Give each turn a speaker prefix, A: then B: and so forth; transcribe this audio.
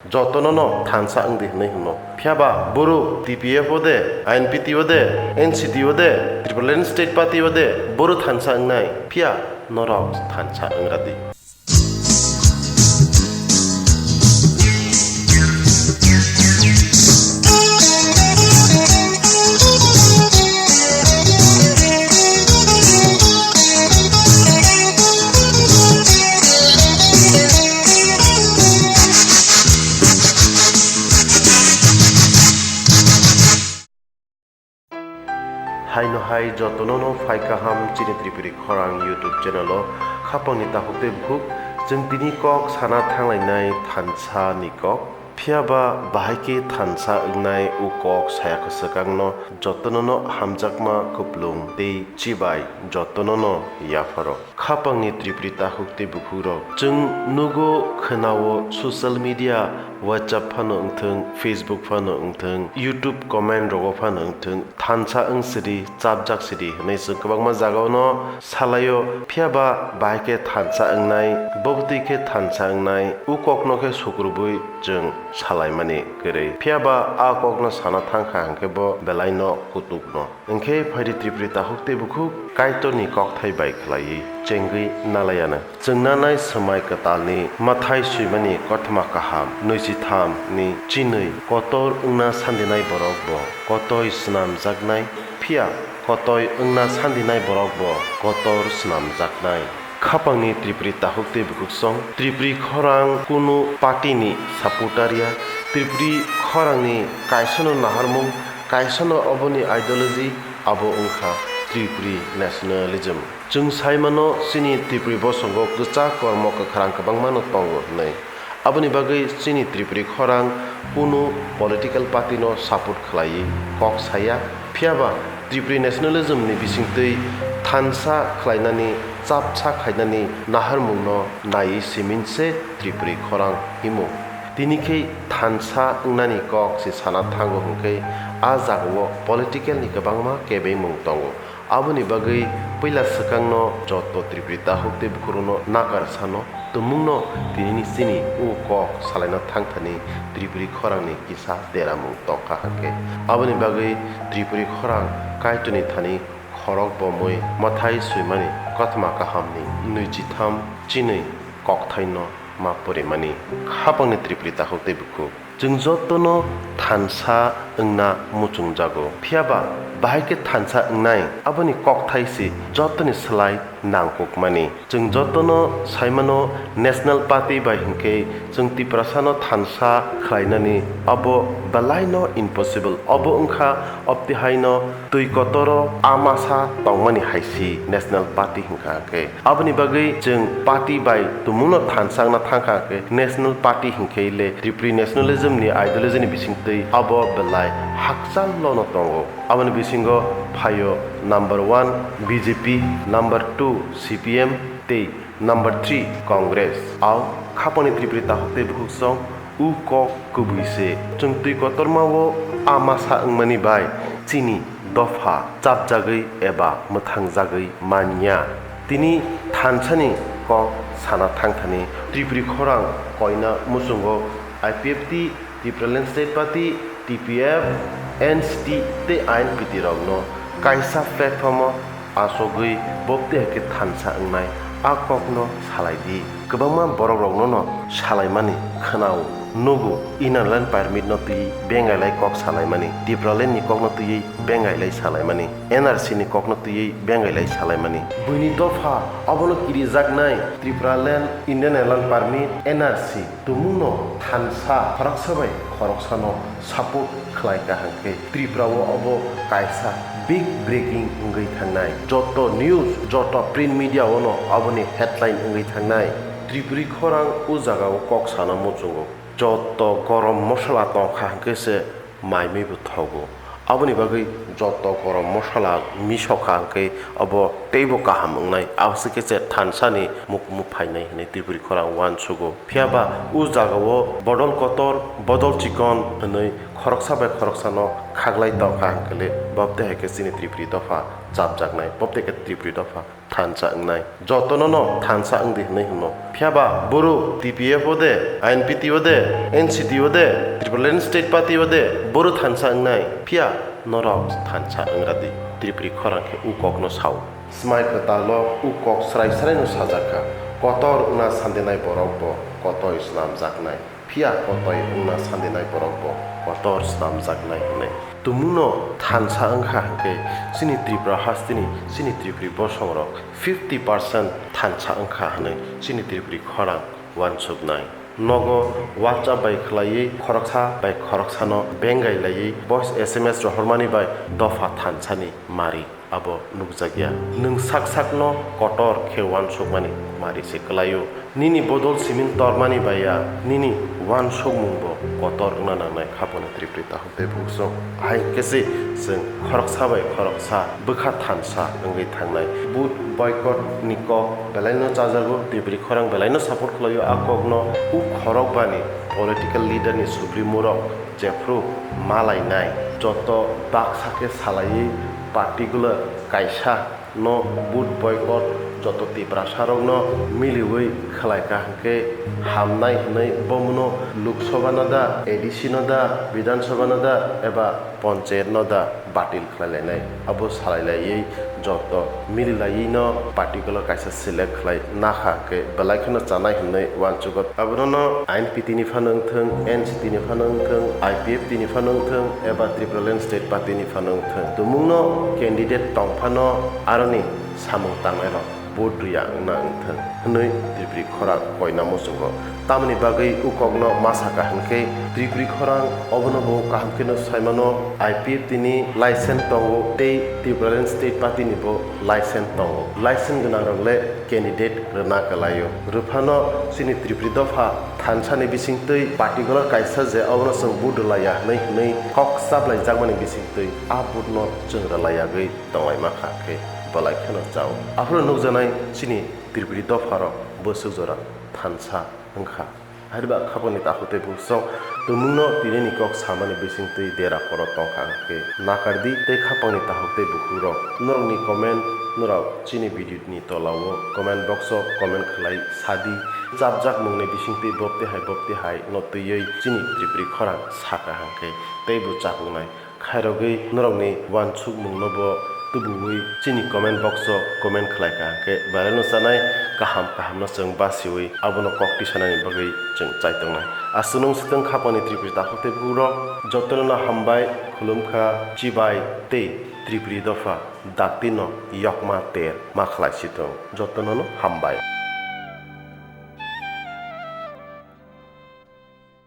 A: যতন থানসা আংদি হनै হনো ফিয়াবা বড় টিপিএফ ওদে আইএনপিটি ওদে এনসিটি ওদে ত্রিপুরালেন্ড স্টেট পার্টি ওদে বড় থানসা আংনাই ফিয়া নরাও থানসা আংরাদি হাইনো হাই যতননো ফাইকাহাম চিনি ত্রিপুরি খরাং ইউটিউব চ্যানেল খাপংনি তাহতে ভুক जों दिनै कक साना थांलायनाय थानसा नि कक फियाबा बाहायके थानसा ओंनाय उ कक सायाखो सकांनो जतननो हामजाकमा खुप्लुं दै चिबाय जतननो याफारो खापांनि त्रिप्रिता हुक्ते बुफुरो जों नुगो खोनावो ससियेल मिडिया WhatsApp फानो ओंथों Facebook फानो ओंथों YouTube कमेन्ट रगो फानो ओंथों थानसा ओंसिरि चाबजाक सिरि होनैसो गोबांमा जागावनो सालायो फियाबा बाहायके थानसा ओंनाय बबतिके थानसा ओंनाय उ ककनोके सुग्रुबै जों सालायमानि गोरै फियाबा आ ककनो साना थांखा हांकेबो बेलायनो कुतुकनो ओंखे फायदि त्रिप्रिता हुक्ते बुखु काइटनि ककथाय बायख्लायै चेंगै नालायानो जोंनानाय समाय कतालनि माथाय सुइमानि कथमा काहाम नैजिथाम नि चिनै कतर ओंना सान्दिनाय बरक ब कतय स्नाम जागनाय फिया कतय ओंना सान्दिनाय बरक ब कतर स्नाम जागनाय खापांनि त्रिप्रि ताहुक्ते बुकुसं त्रिप्रि खरां कुनु पार्टीनि सापोर्टारिया त्रिप्रि खरांनि कायसनो नाहारमुं कायसनो अबनि आइडियोलॉजी आबो ओंखा त्रिप्रि नेशनलिज्म जों साइमानो सिनि त्रिप्रि बसंगो गोचा कर्म खरां गोबांमानो दंगो नै आबनि बागै सिनि त्रिप्रि खरां कुनु पलिटिकल पार्टीनो सापोर्ट खालायै कक साया फियाबा त्रिप्रि नेशनलिज्मनि बिसिंतै थानसा खालायनानै चापसा खायनानै नाहारमुंनो नायै सिमिनसे त्रिप्रि खरां हिमु दिनिखै थानसा ओंनानि कक से साना थांगो हुंखै आ जागो पलिटिकलनि गोबांमा केबै मुं दंगो आबनि बागै पैला सकांनो जत त्रिप्रिता हुक्ते बुखुरुनो नागार सानो तुमुंनो दिनिनि सिनि उ कक सालायना थांथानि त्रिप्रि खरांनि किसा देरामुं तंखा हांखे आबनि बागै त्रिप्रि खरां कायटनि थानि खरक बमै माथाय सुइमानि कथमा काहामनि नैजिथाम चिनै ककथायनो मा परिमानि खापांनि त्रिप्रिता हुक्ते बुखु जों जतनो थानसा ओंना मुचुं जागो फियाबा बाहायके थानसा ओंनाय आबनि ककथायसि जतनि सलाय नांकुकमानि जों जतनो साइमानो नेशनल पार्टी बाहिंके जों तिप्रासानो थानसा खालायनानि अबो बलायनो इम्पसिबल अबो ओंखा अप्तिहायनो तुइ कतरो आमासा तंमानि हायसि नेशनल पार्टी हिंखाके आबनि बागै जों पार्टी बाय तुमुनो थानसांना थांखाके नेशनल पार्टी हिंखेले त्रिप्रि नेशनलिज्मनि आइडियोलॉजीनि बिसिंतै अबो बलाय हाकसालनो दंगो आबनि बिसिंगो फायो नंबर 1 BJP नंबर 2 CPM ते नंबर 3 कांग्रेस आव खापानि त्रिप्रिता हुक्ते बुहुसं उ कक कुबुइसे जों तुइ कतरमावो आमासा ओंमानि बाय चिनि दफा चापजागै एबा मोथांजागै मानिया तिनि थानसानि कक साना थांथानि त्रिप्रि खरां कयना मुसुंगो IPFT Tripuraland State Party TPF NCT ते INPT रगनो कायसा प्लेटफर्म आसगै बक्ते हेके थानसा ओंनाय आ ककनो सालायदि गोबांमा बरक रगनो सालायमानि खोनाव नुगु इनारलाइन पारमिट न तुई बेंगायलाय कक सालायमानि त्रिपुरालेन्ड नि कक न तुई बेंगायलाय सालायमानि NRC नि कक न तुई बेंगायलाय सालायमानि बुइनि दफा अबनो किरि जागनाय Tripuraland Indian airline permit NRC तुमुनो थानसा फरकसाबाय खरकसानो सापोर्ट खलायका हांके त्रिपुरावो अबो कायसा बिग ब्रेकिं उंगै थांनाय जत न्यूज जत प्रिन्ट मीडिया ओनो अबनि हेडलाइन उंगै थांनाय त्रिपुरि खरां उ जागाव कक साना मुचुंगो जत गरम मसला तंखा हांकेसे माइमैबो थावगो आबनि बागै जत गरम मसला मिसखा हांके अब टेबो काहाम ओंनाय आवसकेसे थानसानि मुकमु फायनाय हनै त्रिपुरि खरां वान सुगो फियाबा उ जागाव बदल कतर बदल चिकन हनै खरकसा बाय खरकसानो খাগলাই তখা হাঙ্কলে ববতে হেকে চিনি ত্রিপুরি দফা চাপজাকনাই ববতে কে ত্রিপুরি দফা থানসা ওংনাই যতন থানসা ওংদি হनै হনো ফিয়াবা বড়ো টিপিএফ ওদে আইএনপিটি ওদে এনসিটি ওদে ত্রিপুরাল্যান্ড স্টেট পার্টি ওদে বড়ো থানসা ওংনাই ফিয়া নরক থানসা ওংরাদি ত্রিপুরি খরাংকে উককনো সাও স্মাই কতালো উকক স্রাই স্রাইনো সাজাকা কতর উনা সান্দেনাই বরকব কত ইসলাম জাকনাই ফিয়া কতই উনা সান্দেনাই বরকব কতর ইসলাম জাকনাই হनै তুমুনো থানসা ওংখা হাঙ্কে সিনি ত্রিপুরা হাস্তিনি সিনি ত্রিপুরি বসমরক 50% থানসা ওংখা হनै সিনি Tripuri খরাং ওয়ানসুকনাই নগো WhatsApp bai khlai khoroksa bai khoroksano bengai lai voice SMS rohormani bai dofa thansani mari abo nukjagya nung sak sakno kotor khewan sokmani mari se klayo nini bodol simin tormani baya nini wan sokmungbo kotor na nangnai khapone triprita hote bukso ai kese sing khoroksa bai khoroksa bukha thansa ngai thangnai but boycott niko belaino chajago tripri khorang belaino support khlayo akogno u khorok bani political leader ni supremo rok jefru malai nai joto baksake salai পার্টিগুলো কাইসা ন বুট boycott যত তীব্রা সারক ন মিলিউই খালাইকা হাঁকে হামনাই হनै বমুনো Lok Sabha নদা ADC নদা বিধানসভা নদা এবা পঞ্চায়েত নদা বাতিল খালাইলাই আবো সালাইলাই যত মিলিলাই ন পার্টিগুলো কাইসা select খালাই না হাঁকে বেলাইখনো জানাই হनै ওয়ানচুগত আবনো আইন পিটিনি ফানংথং এনসিটিনি ফানংথং আইপিএফটিনি ফানংথং এবা ত্রিপুরাল্যান্ড স্টেট পার্টিনি ফানংথং তুমুংনো ক্যান্ডিডেট টংফানো আরনি সামং তাंनाय रक बोद्रिया ना अंथं हनै त्रिपुरी खरां कयना मोसुंगो तामनि बागै उकगनो मासाका हनके त्रिपुरी खरां अबनबो काहमकेनो साइमानो आईपीएफ तिनि लाइसेंस दंगो ते त्रिपुराल्যান্ড स्टेट पार्टी निबो लाइसेंस दंगो लाइसेंस गोनां रंगले कैंडिडेट रना कलायो रुफानो सिनि त्रिपुरी दफा थानसानि बिसिंतै पार्टीगोला कायसा जे अबनो जों बुदलाया हनै कक साबलाय जागमानि बिसिंतै आ बुदनो जों रलायागै दंलाय माखाके बलायखनो जाव आफरो नुजानाय सिनि त्रिपुरी दफारो बोसो जरा थानसा ओंखा हारिबा खाबनि ताखुते बुसं तुमुनो तिरेनि कक सामानि बिसिंतै देरा खर तंखाके नाकारदि ते खापनि ताखुते बुखुरो नरनि कमेन्ट नराव चिनि भिडिअनि तलावो कमेन्ट बक्स कमेन्ट खलाय सादि जाबजाक मुंनि बिसिंतै बप्ते हाय नतयै चिनि त्रिपुरी खरां साका हांके तैबु चाहुनाय खायरगै नरनि वानसुक मुंनबो तुबुई चिनि कमेन्ट बक्स कमेन्ट खलायका हांके बारेनो सानाय kaham no जों बासिवै आबनो कक्ति सानानि बागै जों चाइतंनाय आसुनं सितं खापनि त्रिपुरी ताखुते बुरो जतनना हामबाय खुलुमखा चिबाय ते त्रिपुरी दफा दातिनो यकमा तेर मा खलायसितं जतननो हामबाय।